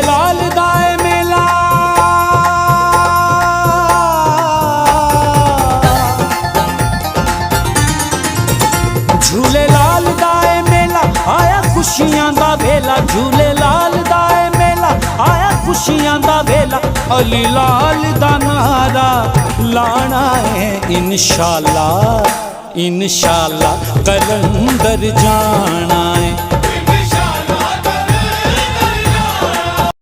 ਝੂਲੇ ਲਾਲ ਦਾ ਏ ਮੇਲਾ, ਝੂਲੇ ਲਾਲ ਦਾ ਏ ਮੇਲਾ ਆਇਆ ਖੁਸ਼ੀਆਂ ਦਾ ਵੇਲਾ, ਝੂਲੇ ਲਾਲ ਦਾ ਏ ਮੇਲਾ ਆਇਆ ਖੁਸ਼ੀਆਂ ਦਾ ਵੇਲਾ, ਅਲੀ ਲਾਲ ਦਾ ਨਾਰਾ ਲਾਣਾ ਹੈ ਇਨਸ਼ਾਅੱਲਾ, ਇਨਸ਼ਾਅੱਲਾ ਕਲੰਦਰ ਜਾਣਾ ਹੈ।